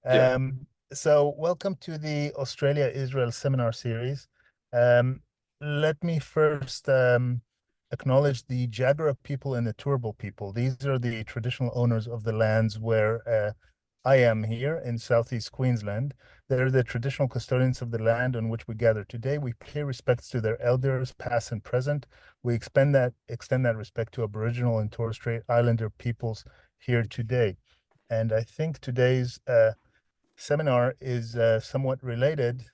Yeah. So welcome to the Australia-Israel seminar series. Um, Let me first acknowledge the Jagera people and the Turrbal people. These are the traditional owners of the lands where I am here in Southeast Queensland. They're the traditional custodians of the land on which we gather today. We pay respects to their elders, past and present. We extend that respect to Aboriginal and Torres Strait Islander peoples here today. And I think today's seminar is somewhat related.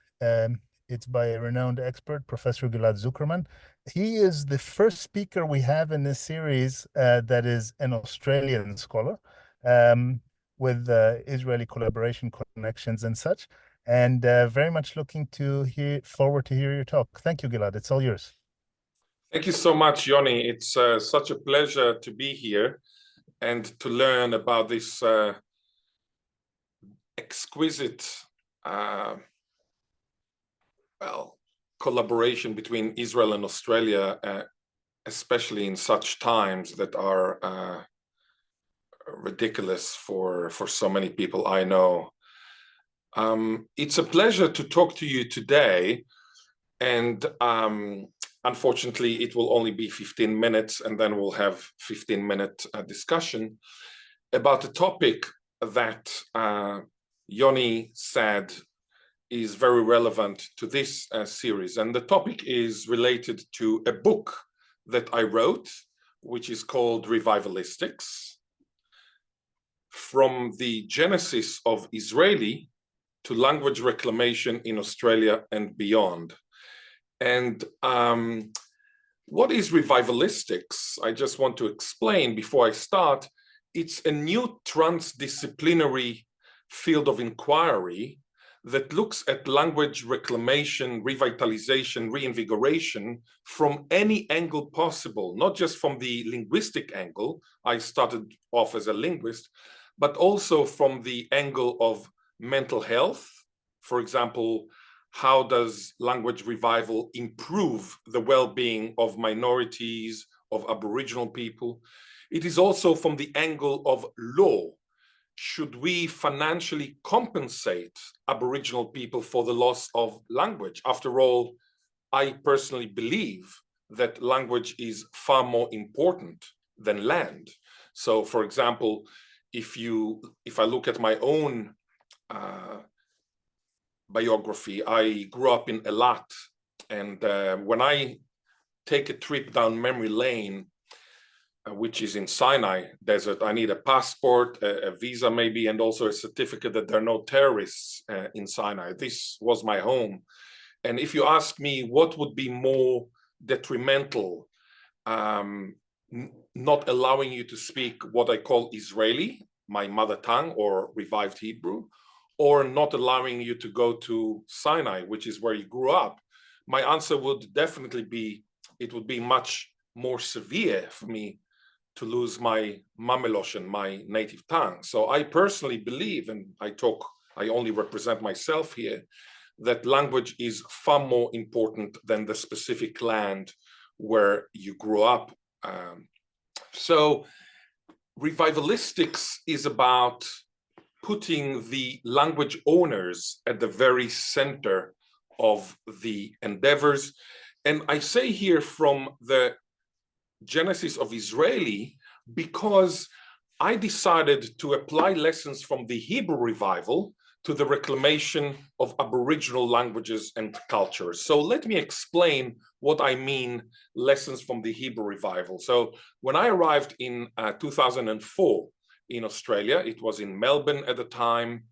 It's by a renowned expert, Professor Ghil'ad Zuckermann. He is the first speaker we have in this series that is an Australian scholar um, with Israeli collaboration connections and such. And very much looking to forward to hear your talk. Thank you, Ghil'ad. It's all yours. Thank you so much, Yoni. It's such a pleasure to be here and to learn about this exquisite, collaboration between Israel and Australia, especially in such times that are ridiculous for so many people I know. It's a pleasure to talk to you today, and unfortunately, it will only be 15 minutes, and then we'll have 15-minute discussion about a topic that Yoni said is very relevant to this series. And the topic is related to a book that I wrote, which is called Revivalistics: From the Genesis of Israeli to Language Reclamation in Australia and Beyond. And what is revivalistics? I just want to explain before I start. It's a new transdisciplinary field of inquiry that looks at language reclamation, revitalization, reinvigoration from any angle possible, not just from the linguistic angle. I started off as a linguist, but also from the angle of mental health. For example, how does language revival improve the well-being of minorities, of Aboriginal people? It is also from the angle of law. Should we financially compensate Aboriginal people for the loss of language? After all, I personally believe that language is far more important than land. So, for example, if I look at my own biography, I grew up in Eilat, and when I take a trip down memory lane, which is in Sinai Desert, I need a passport, a visa maybe, and also a certificate that there are no terrorists in Sinai. This was my home. And if you ask me what would be more detrimental, not allowing you to speak what I call Israeli, my mother tongue, or revived Hebrew, or not allowing you to go to Sinai, which is where you grew up, my answer would definitely be, it would be much more severe for me to lose my Mameloshen, my native tongue. So I personally believe, and I only represent myself here, that language is far more important than the specific land where you grew up. So revivalistics is about putting the language owners at the very center of the endeavors. And I say here from the Genesis of Israeli because I decided to apply lessons from the Hebrew revival to the reclamation of Aboriginal languages and cultures. So let me explain what I mean, lessons from the Hebrew revival. So when I arrived in 2004 in Australia, it was in Melbourne at the time.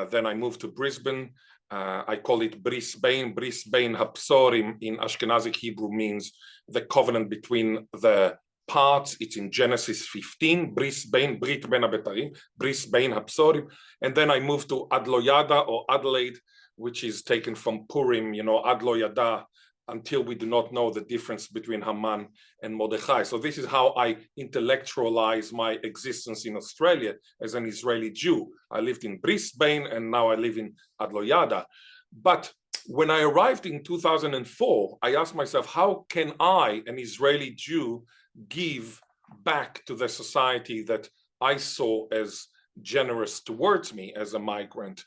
Then I moved to Brisbane. I call it Brisbane. Brisbane Hapsorim in Ashkenazic Hebrew means the covenant between the parts. It's in Genesis 15, Brisbane, Brit Ben Abetarim, Brisbane Hapsorim. And then I moved to Adloyada or Adelaide, which is taken from Purim, Adloyada, until we do not know the difference between Haman and Mordechai. So this is how I intellectualize my existence in Australia as an Israeli Jew. I lived in Brisbane and now I live in Adloyada. But when I arrived in 2004, I asked myself, how can I, an Israeli Jew, give back to the society that I saw as generous towards me as a migrant.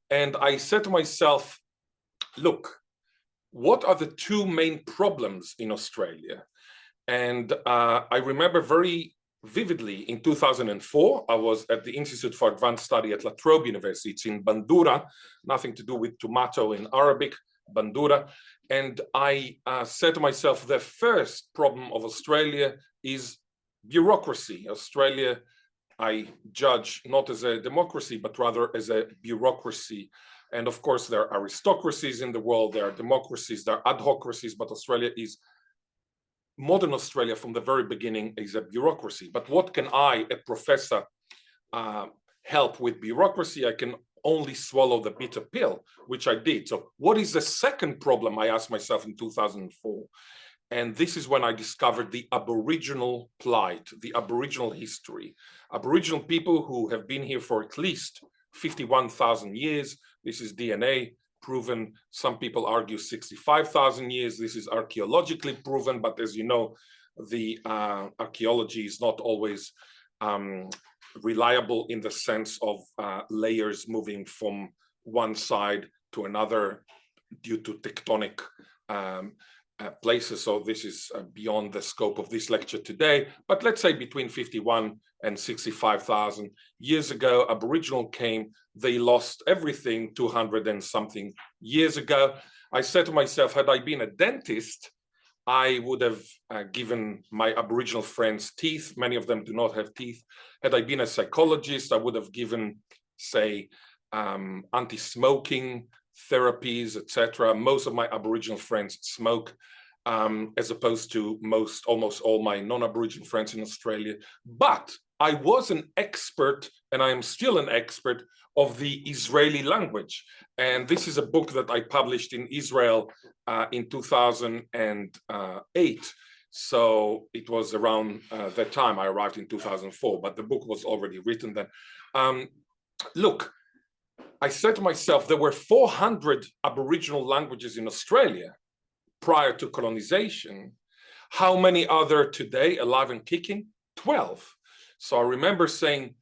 And I said to myself, look, what are the two main problems in Australia? And I remember very vividly in 2004, I was at the Institute for Advanced Study at La Trobe University. It's in Bandura, nothing to do with tomato in Arabic, Bandura. And I said to myself, the first problem of Australia is bureaucracy. Australia, I judge not as a democracy, but rather as a bureaucracy. And of course, there are aristocracies in the world, there are democracies, there are adhocracies, but Australia is, modern Australia from the very beginning is a bureaucracy. But what can I, a professor, help with bureaucracy? I can only swallow the bitter pill, which I did. So what is the second problem, I asked myself in 2004? And this is when I discovered the Aboriginal plight, the Aboriginal history. Aboriginal people who have been here for at least 51,000 years. This is DNA proven. Some people argue 65,000 years. This is archaeologically proven, but as you know, the archaeology is not always reliable in the sense of layers moving from one side to another due to tectonic places. So this is beyond the scope of this lecture today. But let's say between 51 and 65,000 years ago, Aboriginal came, they lost everything 200 and something years ago. I said to myself, had I been a dentist, I would have given my Aboriginal friends teeth. Many of them do not have teeth. Had I been a psychologist, I would have given, say, anti-smoking therapies, etc. Most of my Aboriginal friends smoke, as opposed to almost all my non-Aboriginal friends in Australia. But I was an expert, and I am still an expert, of the Israeli language. And this is a book that I published in Israel in 2008. So it was around that time. I arrived in 2004, but the book was already written then. Look, I said to myself, there were 400 Aboriginal languages in Australia prior to colonization. How many are there today alive and kicking? 12. So I remember saying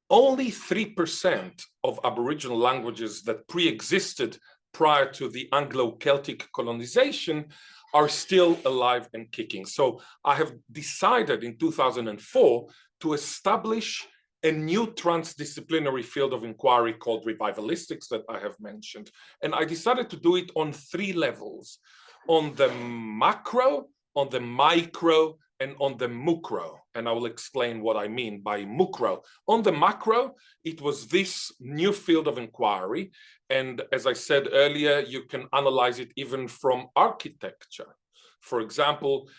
only 3% of Aboriginal languages that pre-existed prior to the Anglo-Celtic colonization are still alive and kicking. So I have decided in 2004 to establish a new transdisciplinary field of inquiry called Revivalistics that I have mentioned. And I decided to do it on 3 levels: on the macro, on the micro, and on the mucro. And I will explain what I mean by mucro. On the macro, it was this new field of inquiry. And as I said earlier, you can analyze it even from architecture. For example,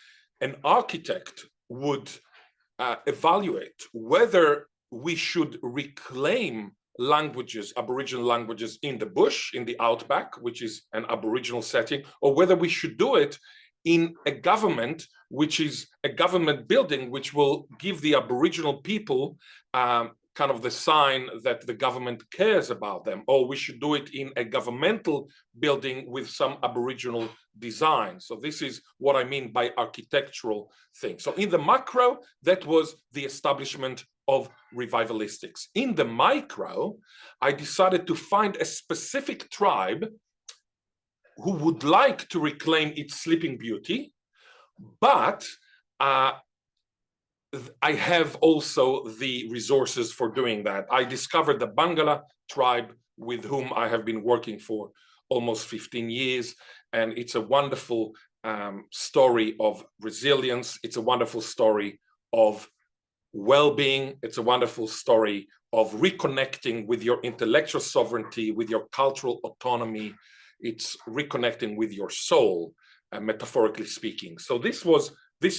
an architect would evaluate whether we should reclaim languages, Aboriginal languages in the bush, in the outback, which is an Aboriginal setting, or whether we should do it in a government, which is a government building, which will give the Aboriginal people kind of the sign that the government cares about them, or we should do it in a governmental building with some Aboriginal design. So this is what I mean by architectural thing. So in the macro, that was the establishment of Revivalistics. In the micro, I decided to find a specific tribe who would like to reclaim its sleeping beauty, but I have also the resources for doing that. I discovered the Bangala tribe, with whom I have been working for almost 15 years, and it's a wonderful story of resilience. It's a wonderful story of well-being. It's a wonderful story of reconnecting with your intellectual sovereignty, with your cultural autonomy. It's reconnecting with your soul, metaphorically speaking. So this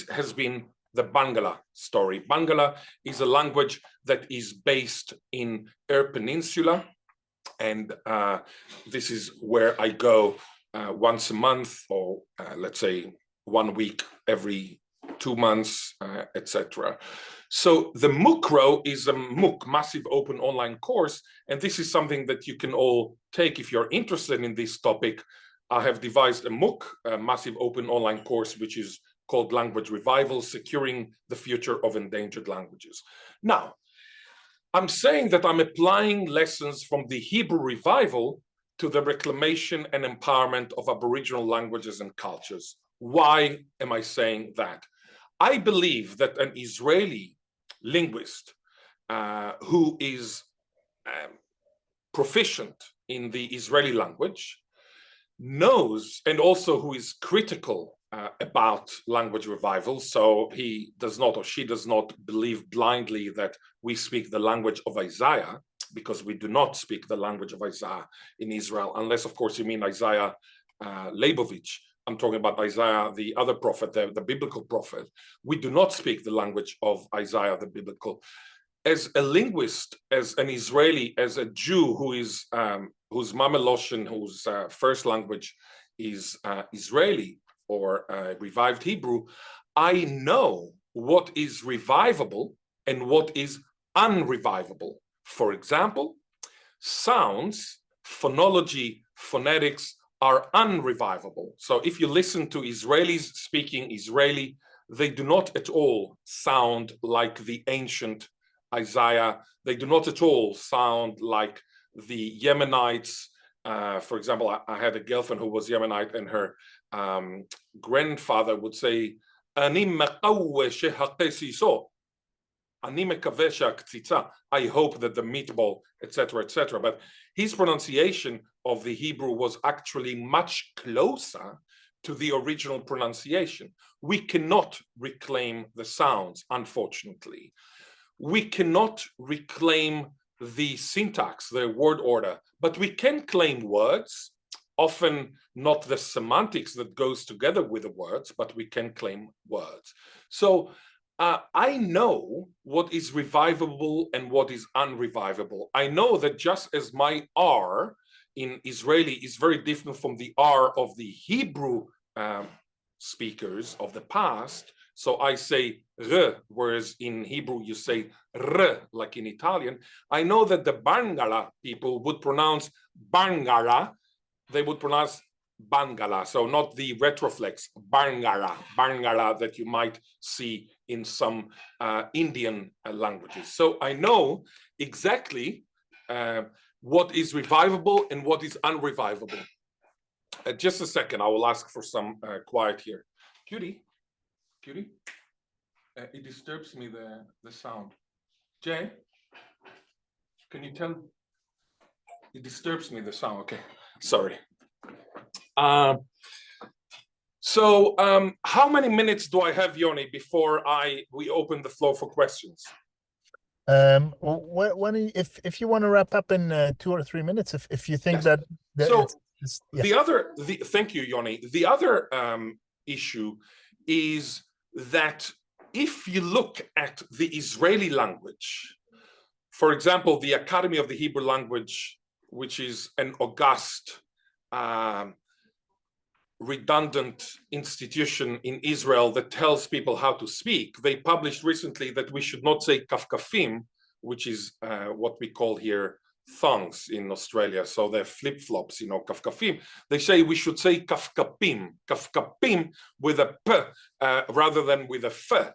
has been the Bangala story. Bangala is a language that is based in Eyre Peninsula, and this is where I go once a month, or let's say 1 week every 2 months, etc. So the Mucro is a MOOC, Massive Open Online Course, and this is something that you can all take if you're interested in this topic. I have devised a MOOC, a Massive Open Online Course, which is called Language Revival, Securing the Future of Endangered Languages. Now, I'm saying that I'm applying lessons from the Hebrew revival to the reclamation and empowerment of Aboriginal languages and cultures. Why am I saying that? I believe that an Israeli linguist who is proficient in the Israeli language knows, and also who is critical about language revival, so he does not or she does not believe blindly that we speak the language of Isaiah, because we do not speak the language of Isaiah in Israel, unless of course you mean Isaiah Leibovich. I'm talking about Isaiah, the other prophet, the biblical prophet. We do not speak the language of Isaiah, the biblical. As a linguist, as an Israeli, as a Jew who is whose Mameloshin, whose first language is Israeli or revived Hebrew, I know what is revivable and what is unrevivable. For example, sounds, phonology, phonetics are unrevivable. So if you listen to Israelis speaking Israeli, they do not at all sound like the ancient Isaiah. They do not at all sound like the Yemenites. For example, I had a girlfriend who was Yemenite, and her grandfather would say, "Ani mekaweh shehakesiso." I hope that the meatball, etc., etc. But his pronunciation of the Hebrew was actually much closer to the original pronunciation. We cannot reclaim the sounds, unfortunately. We cannot reclaim the syntax, the word order, but we can claim words, often not the semantics that goes together with the words, but we can claim words. So I know what is revivable and what is unrevivable. I know that just as my R in Israeli is very different from the R of the Hebrew speakers of the past, so I say R, whereas in Hebrew you say R, like in Italian. I know that the Bangala people would pronounce Bangala, they would pronounce Bangala, so not the retroflex, Bangala that you might see in some Indian languages. So I know exactly what is revivable and what is unrevivable. Just a second, I will ask for some quiet here. Cutie, it disturbs me, the sound. Jay, can you tell? It disturbs me, the sound. Okay, sorry. So how many minutes do I have, Yoni, before we open the floor for questions? If you want to wrap up in 2 or 3 minutes, if you think that so yeah. Thank you, Yoni. The other issue is that if you look at the Israeli language, for example, the Academy of the Hebrew Language, which is an august redundant institution in Israel that tells people how to speak, they published recently that we should not say kafkafim, which is what we call here thongs in Australia. So they're flip-flops, you know, kafkafim. They say we should say kafkapim with a p rather than with a f.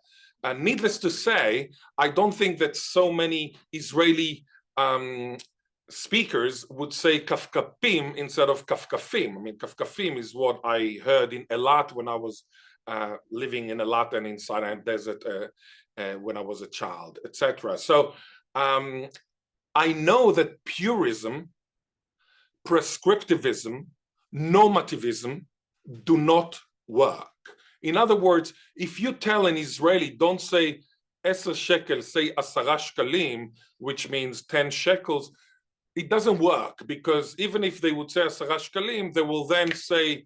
Needless to say, I don't think that so many Israeli speakers would say kafkapim instead of kafkafim. I mean, kafkafim is what I heard in Eilat when I was living in Eilat and in Sinai Desert when I was a child, etc. So I know that purism, prescriptivism, normativism do not work. In other words, if you tell an Israeli, don't say 10 shekel, say 10 shekalim, which means 10 shekels, it doesn't work, because even if they would say 10 shekalim, they will then say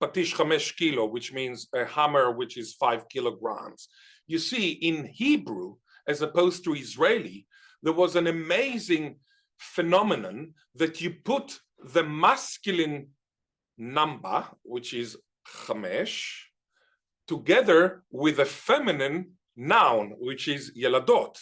patish 5 kilo, which means a hammer which is 5 kilograms. You see, in Hebrew, as opposed to Israeli, there was an amazing phenomenon that you put the masculine number, which is 5, together with a feminine noun, which is yeladot.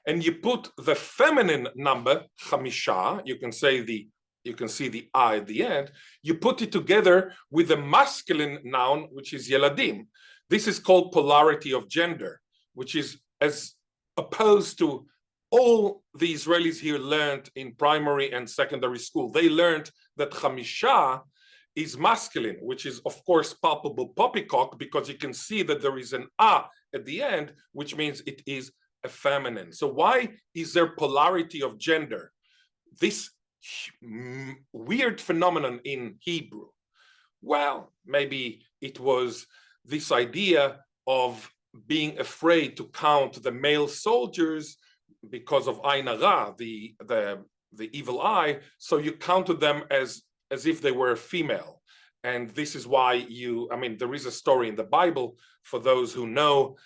And you put the feminine number, chamisha, you can see the I at the end, you put it together with the masculine noun, which is yeladim. This is called polarity of gender, which is as opposed to all the Israelis here learned in primary and secondary school. They learned that chamisha is masculine, which is of course palpable poppycock, because you can see that there is an a at the end, which means it is a feminine. So why is there polarity of gender? This weird phenomenon in Hebrew. Well, maybe it was this idea of being afraid to count the male soldiers because of Ain Hara, the evil eye. So you counted them as if they were female. And this is why there is a story in the Bible, for those who know,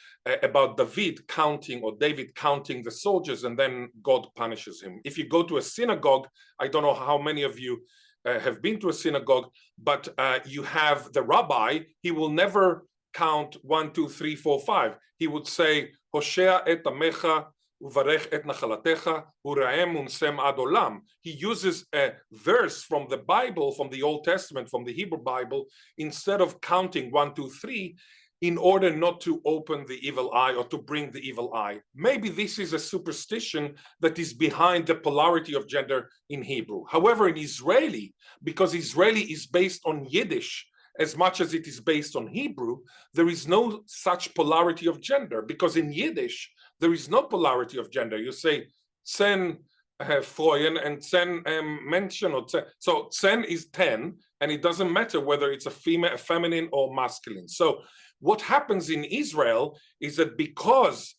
about David counting the soldiers, and then God punishes him. If you go to a synagogue, I don't know how many of you have been to a synagogue, but you have the rabbi. He will never count 1, 2, 3, 4, 5. He would say, Hoshea et amecha uvarech et nachalatecha uraem unsem ad olam. He uses a verse from the Bible, from the Old Testament, from the Hebrew Bible, instead of counting 1, 2, 3, in order not to open the evil eye or to bring the evil eye. Maybe this is a superstition that is behind the polarity of gender in Hebrew. However, in Israeli, because Israeli is based on Yiddish as much as it is based on Hebrew, there is no such polarity of gender, because in Yiddish, there is no polarity of gender. You say, Zen freuen and Zen Menschen, or so Zen is 10, and it doesn't matter whether it's a female, feminine, or masculine. So what happens in Israel is that because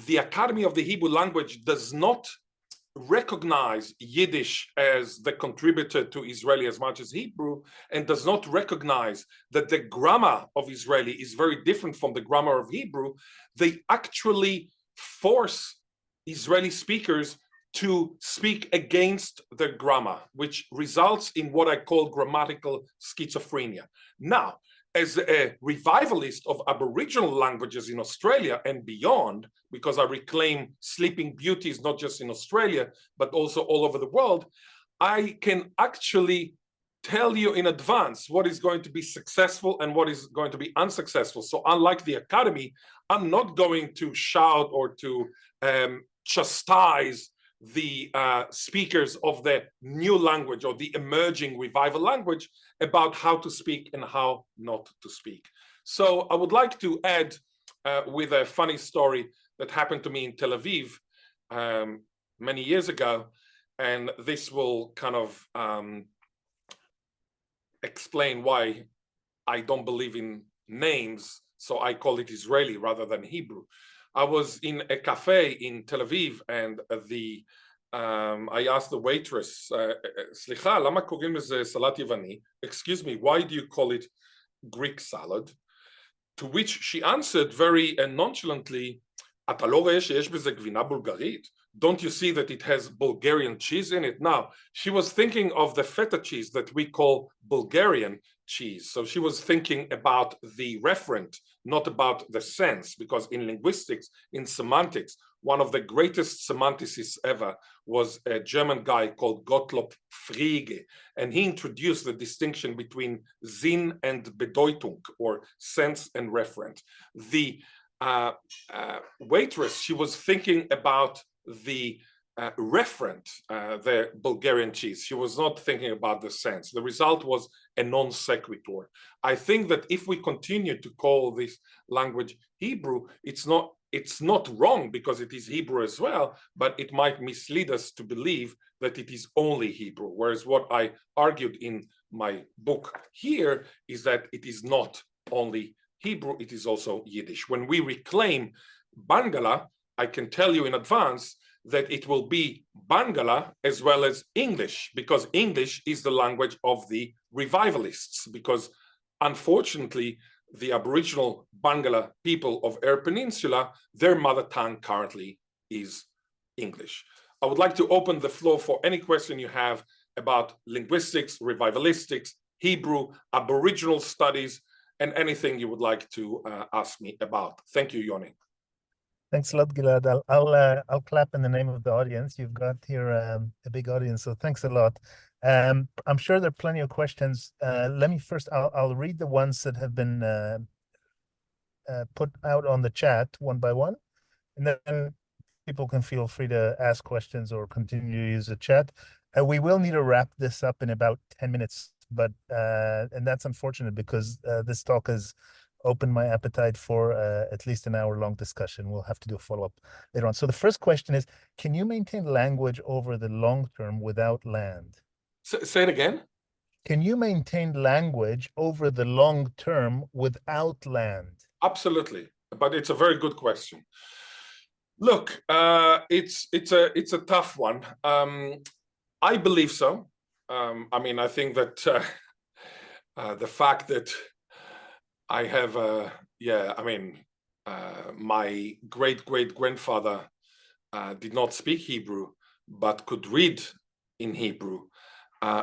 the Academy of the Hebrew Language does not recognize Yiddish as the contributor to Israeli as much as Hebrew, and does not recognize that the grammar of Israeli is very different from the grammar of Hebrew, they actually force Israeli speakers to speak against the grammar, which results in what I call grammatical schizophrenia. Now, as a revivalist of Aboriginal languages in Australia and beyond, because I reclaim sleeping beauties not just in Australia, but also all over the world, I can actually tell you in advance what is going to be successful and what is going to be unsuccessful. So unlike the Academy, I'm not going to shout or to chastise the speakers of the new language or the emerging revival language about how to speak and how not to speak. So I would like to add with a funny story that happened to me in Tel Aviv many years ago, and this will kind of explain why I don't believe in names, so I call it Israeli rather than Hebrew. I was in a cafe in Tel Aviv, and I asked the waitress, סליחה, למה קוראים לזה סלט יווני? Excuse me, why do you call it Greek salad? To which she answered very nonchalantly, אתה לא רואה שיש בזה גבינה בולגרית? Don't you see that it has Bulgarian cheese in it? Now, she was thinking of the feta cheese that we call Bulgarian cheese. So she was thinking about the referent, not about the sense, because in linguistics, in semantics, one of the greatest semanticists ever was a German guy called Gottlob Frege, and he introduced the distinction between Sinn and Bedeutung, or sense and referent. The waitress, she was thinking about the referent, the Bulgarian cheese. She was not thinking about the sense. The result was a non sequitur. I think that if we continue to call this language Hebrew, it's not wrong because it is Hebrew as well, but it might mislead us to believe that it is only Hebrew. Whereas what I argued in my book here is that it is not only Hebrew, it is also Yiddish. When we reclaim Bangala, I can tell you in advance that it will be Bangala as well as English, because English is the language of the revivalists, because unfortunately, the Aboriginal Bangala people of Eyre Peninsula, their mother tongue currently is English. I would like to open the floor for any question you have about linguistics, revivalistics, Hebrew, Aboriginal studies, and anything you would like to ask me about. Thank you, Yoni. Thanks a lot, Ghil'ad. I'll clap in the name of the audience. You've got here a big audience, so thanks a lot. I'm sure there are plenty of questions. Let me first, I'll read the ones that have been put out on the chat one by one, and then People can feel free to ask questions or continue to use the chat. We will need to wrap this up in about 10 minutes, but and that's unfortunate because this talk has opened my appetite for at least an hour-long discussion. We'll have to do a follow-up later on. So the first question is, can you maintain language over the long term without land? Say it again. Can you maintain language over the long term without land? Absolutely, but it's a very good question. Look, it's a tough one. I believe so. I mean, I think that the fact that I have my great-great-grandfather did not speak Hebrew, but could read in Hebrew,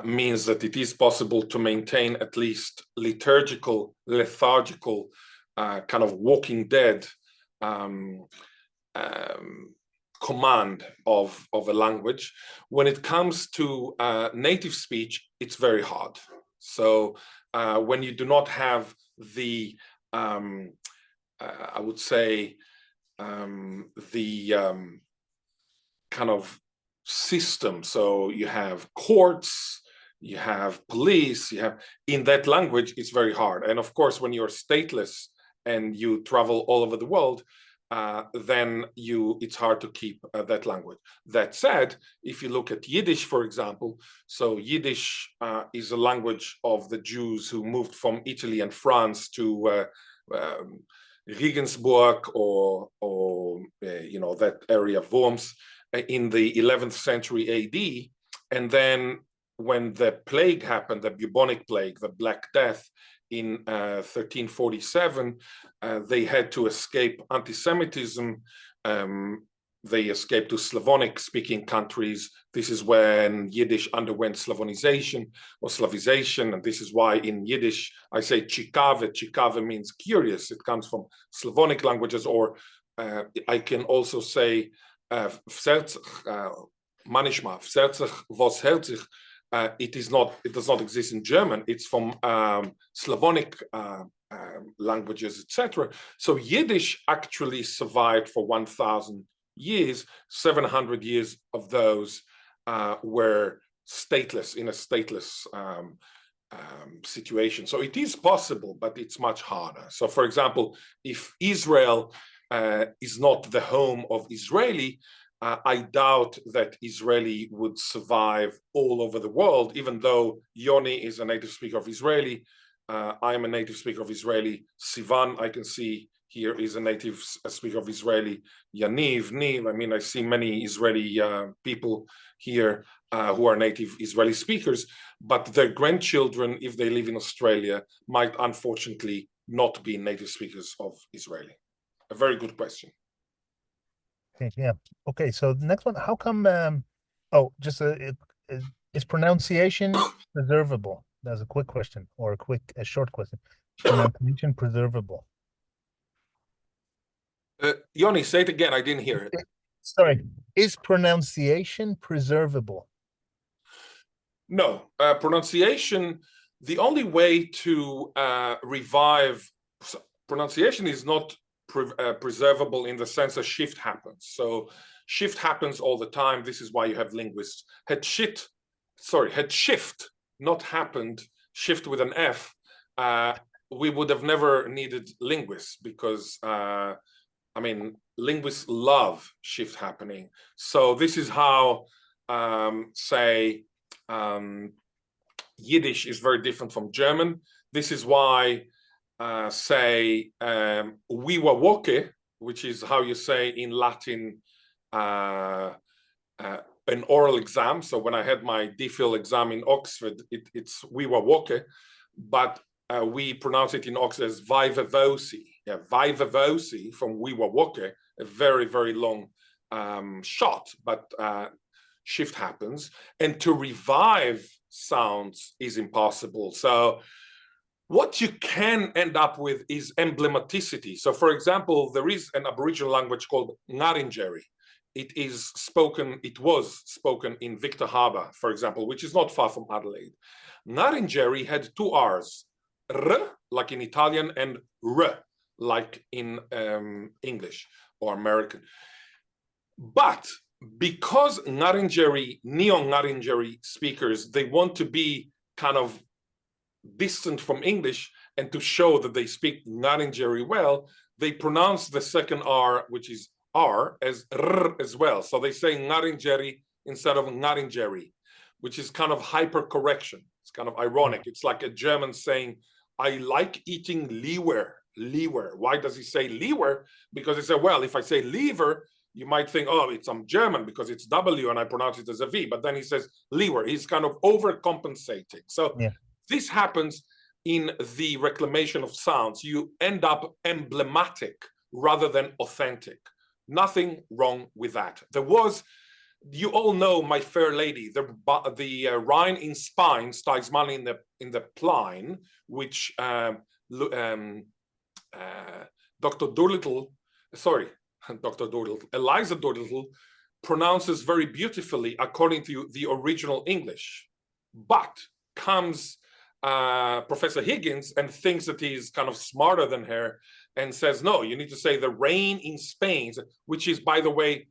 means that it is possible to maintain at least liturgical, lethargical, kind of Walking Dead command of a language. When it comes to native speech, it's very hard. So when you do not have the, I would say, the kind of system. So you have courts, you have police, you have, in that language, it's very hard. And of course, when you're stateless and you travel all over the world, then it's hard to keep that language. That said, if you look at Yiddish, for example, so Yiddish is a language of the Jews who moved from Italy and France to Regensburg or that area of Worms in the 11th century AD. And then when the plague happened, the bubonic plague, the Black Death, in 1347, they had to escape anti-Semitism. They escaped to Slavonic-speaking countries. This is when Yiddish underwent Slavonization or Slavization, and this is why in Yiddish I say "chikave." Chikave means curious. It comes from Slavonic languages, or I can also say "manishma," "vos hält sich." It does not exist in German. It's from Slavonic languages, etc. So Yiddish actually survived for 1,000 years. 700 years of those were stateless, in a stateless situation. So it is possible, but it's much harder. So for example, if Israel is not the home of Israeli, I doubt that Israeli would survive all over the world, even though Yoni is a native speaker of Israeli. I am a native speaker of Israeli. Sivan, I can see here, is a native speaker of Israeli. Yaniv, Niv, I mean, I see many Israeli people here who are native Israeli speakers, but their grandchildren, if they live in Australia, might unfortunately not be native speakers of Israeli. A very good question. Yeah. Okay. So the next one, how come? Is pronunciation preservable? That's a quick question, or a short question. Is pronunciation preservable? Yoni, say it again. I didn't hear it. Sorry. Is pronunciation preservable? No. Pronunciation. The only way to revive pronunciation is not preservable in the sense a shift happens. So shift happens all the time. This is why you have linguists. Had shift not happened, shift with an F, we would have never needed linguists, because linguists love shift happening. So this is how, Yiddish is very different from German. This is why Wiwawoke, which is how you say in Latin an oral exam. So when I had my DPhil exam in Oxford, it's Wiwawoke, but we pronounce it in Oxford as Vaivevosi. Yeah, Vaivevosi from Wiwawoke, a very, very long shot, but shift happens. And to revive sounds is impossible. So what you can end up with is emblematicity. So for example, there is an Aboriginal language called Ngaringeri. It was spoken in Victor Harbor, for example, which is not far from Adelaide. Ngaringeri had two R's, R, like in Italian, and R, like in English or American. But because Ngaringeri, neo-Ngaringeri speakers, they want to be kind of distant from English and to show that they speak Ngaringeri well, they pronounce the second R, which is R, as R as well. So they say Ngaringeri instead of Ngaringeri, which is kind of hyper correction. It's kind of ironic. It's like a German saying, I like eating Leber. Leber. Why does he say Leber? Because he said, well, if I say Leber, you might think, oh, I'm German because it's W and I pronounce it as a V. But then he says Leber. He's kind of overcompensating. So this happens in the reclamation of sounds. You end up emblematic rather than authentic. Nothing wrong with that. There was, you all know, My Fair Lady, the Rhine in Spine, Stijs Mal in the Plein, which Dr. Doolittle, Eliza Doolittle pronounces very beautifully according to the original English. But comes Professor Higgins and thinks that he's kind of smarter than her and says, no, you need to say the rain in Spain, which is, by the way,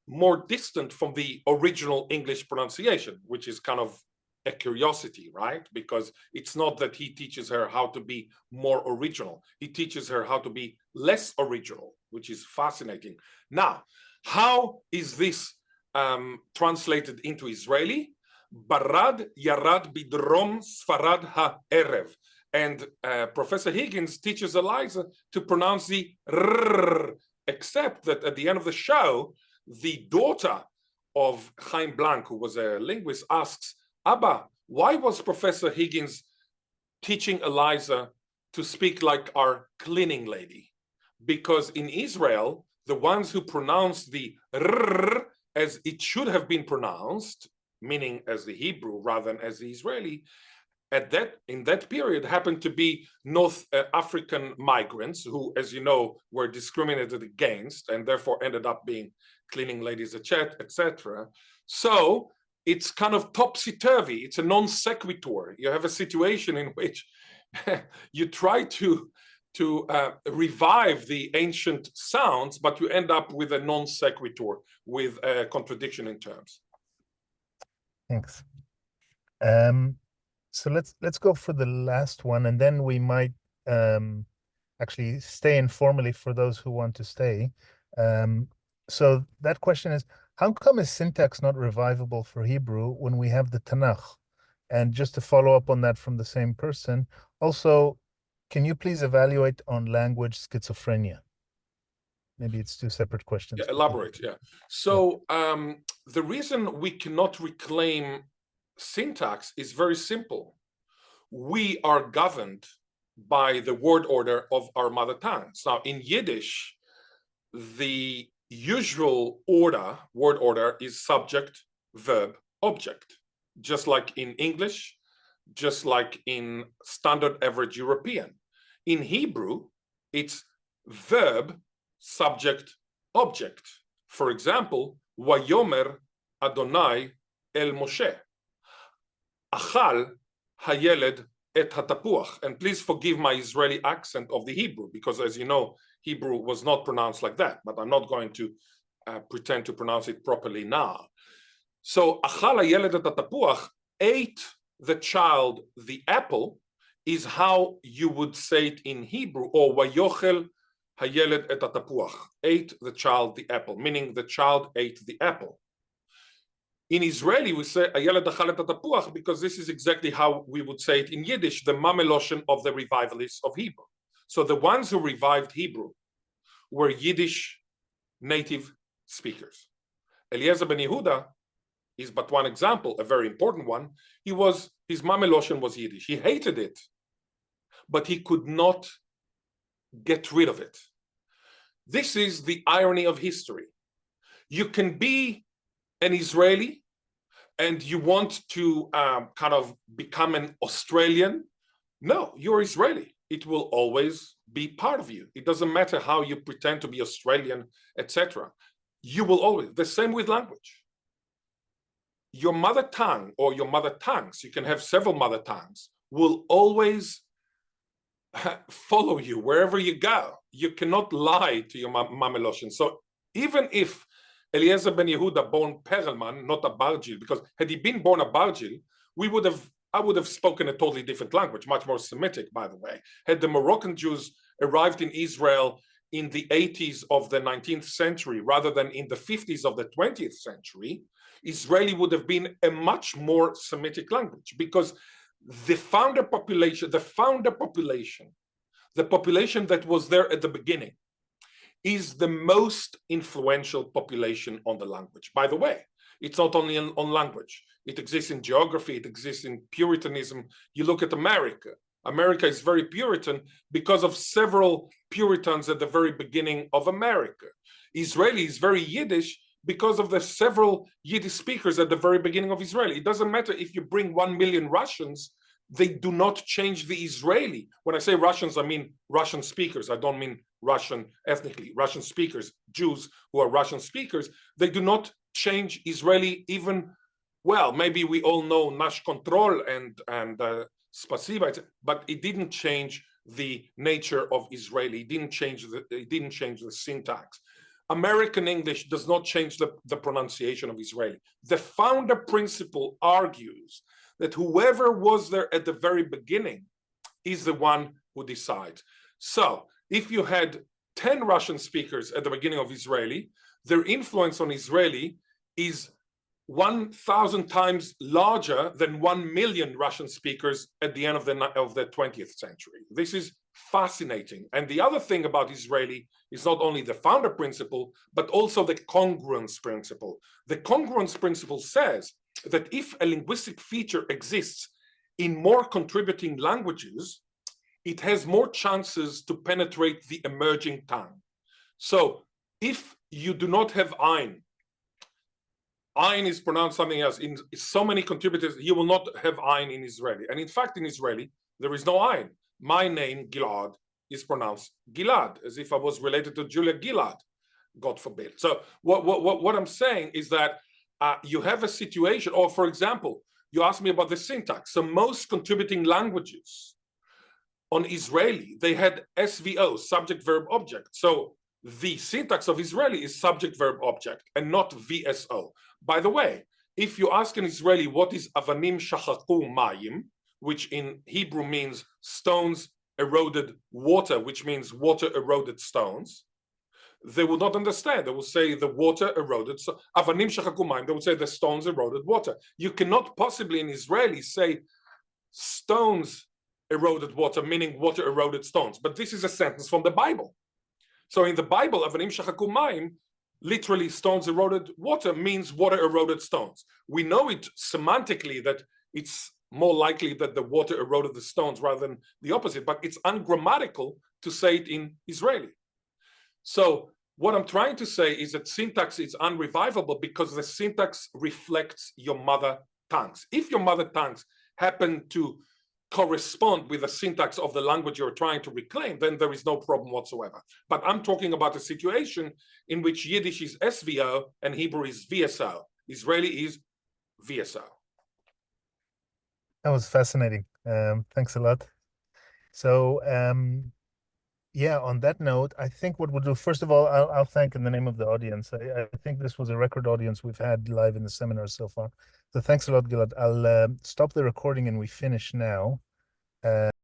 more distant from the original English pronunciation, which is kind of a curiosity, right? Because it's not that he teaches her how to be more original. He teaches her how to be less original, which is fascinating. Now, how is this translated into Israeli? Barad Yarad Bidrom Sfarad Ha-Erev. And Professor Higgins teaches Eliza to pronounce the R, except that at the end of the show, the daughter of Chaim Blanc, who was a linguist, asks, Abba, why was Professor Higgins teaching Eliza to speak like our cleaning lady? Because in Israel, the ones who pronounce the R as it should have been pronounced, meaning as the Hebrew rather than as the Israeli, in that period happened to be North African migrants who, as you know, were discriminated against and therefore ended up being cleaning ladies, etc. So it's kind of topsy-turvy. It's a non sequitur. You have a situation in which you try to revive the ancient sounds, but you end up with a non sequitur, with a contradiction in terms. Thanks. So let's go for the last one, and then we might actually stay informally for those who want to stay. So that question is, how come is syntax not revivable for Hebrew when we have the Tanakh? And just to follow up on that from the same person, also, can you please evaluate on language schizophrenia? Maybe it's two separate questions. Yeah, elaborate, yeah. So the reason we cannot reclaim syntax is very simple. We are governed by the word order of our mother tongues. Now, in Yiddish, the usual word order is subject, verb, object. Just like in English, just like in standard average European. In Hebrew, it's verb, subject, object. For example, Vayomer Adonai el Moshe. Achal hayeled et hatapuach. And please forgive my Israeli accent of the Hebrew, because as you know, Hebrew was not pronounced like that, but I'm not going to pretend to pronounce it properly now. So, achal hayeled et hatapuach, ate the child the apple, is how you would say it in Hebrew, or vayochel hayeled et hatapuach, ate the child the apple, meaning the child ate the apple. In Israeli, we say hayeled achal et hatapuach because this is exactly how we would say it in Yiddish, the mameloshen of the revivalists of Hebrew. So the ones who revived Hebrew were Yiddish native speakers. Eliezer ben Yehuda is but one example, a very important one. His mameloshen was Yiddish. He hated it, but he could not get rid of it. This is the irony of history. You can be an Israeli and you want to kind of become an Australian. No, you're Israeli. It will always be part of you. It doesn't matter how you pretend to be Australian, etc. You will always, the same with language. Your mother tongue or your mother tongues, you can have several mother tongues, will always follow you wherever you go. You cannot lie to your mameloshen. So even if Eliezer ben Yehuda born Perelman, not a Bargil, because had he been born a Bargil, I would have spoken a totally different language, much more Semitic, by the way. Had the Moroccan Jews arrived in Israel in the 80s of the 19th century rather than in the 50s of the 20th century, Israeli would have been a much more Semitic language, because the population that was there at the beginning, is the most influential population on the language. By the way, it's not only on language. It exists in geography, it exists in Puritanism. You look at America. America is very Puritan because of several Puritans at the very beginning of America. Israeli is very Yiddish because of the several Yiddish speakers at the very beginning of Israel. It doesn't matter if you bring 1 million Russians, they do not change the Israeli. When I say Russians, I mean Russian speakers. I don't mean Russian ethnically. Russian speakers, Jews who are Russian speakers, they do not change Israeli even, well, maybe we all know Nash Control and Spasiba, but it didn't change the nature of Israeli. It didn't change the syntax. American English does not change the pronunciation of Israeli. The founder principle argues that whoever was there at the very beginning is the one who decides. So if you had 10 Russian speakers at the beginning of Israeli, their influence on Israeli is 1,000 times larger than 1 million Russian speakers at the end of the 20th century. This is fascinating. And the other thing about Israeli is not only the founder principle, but also the congruence principle. The congruence principle says that if a linguistic feature exists in more contributing languages, it has more chances to penetrate the emerging tongue. So if you do not have Ein is pronounced something else. In so many contributors, you will not have Ein in Israeli. And in fact, in Israeli, there is no Ein. My name, Ghil'ad, is pronounced Ghil'ad, as if I was related to Julia Ghil'ad, God forbid. So what I'm saying is that you have a situation, or for example, you asked me about the syntax. So most contributing languages on Israeli, they had SVO, subject, verb, object. So the syntax of Israeli is subject, verb, object, and not VSO. By the way, if you ask an Israeli what is avanim shachaku mayim, which in Hebrew means stones eroded water, which means water eroded stones, they will not understand. They will say the water eroded, so avanim shachaku mayim, they will say the stones eroded water. You cannot possibly in Israeli say stones eroded water, meaning water eroded stones. But this is a sentence from the Bible. So in the Bible, avanim shachaku mayim, literally stones eroded water means water eroded stones. We know it semantically that it's more likely that the water eroded the stones rather than the opposite, but it's ungrammatical to say it in Israeli. So what I'm trying to say is that syntax is unrevivable because the syntax reflects your mother tongues. If your mother tongues happen to correspond with the syntax of the language you're trying to reclaim, then there is no problem whatsoever. But I'm talking about a situation in which Yiddish is SVO and Hebrew is VSO. Israeli is VSO. That was fascinating. Thanks a lot. So, yeah, on that note, I think what we'll do, first of all, I'll thank in the name of the audience. I think this was a record audience we've had live in the seminar so far. So thanks a lot, Ghil'ad. I'll stop the recording and we finish now.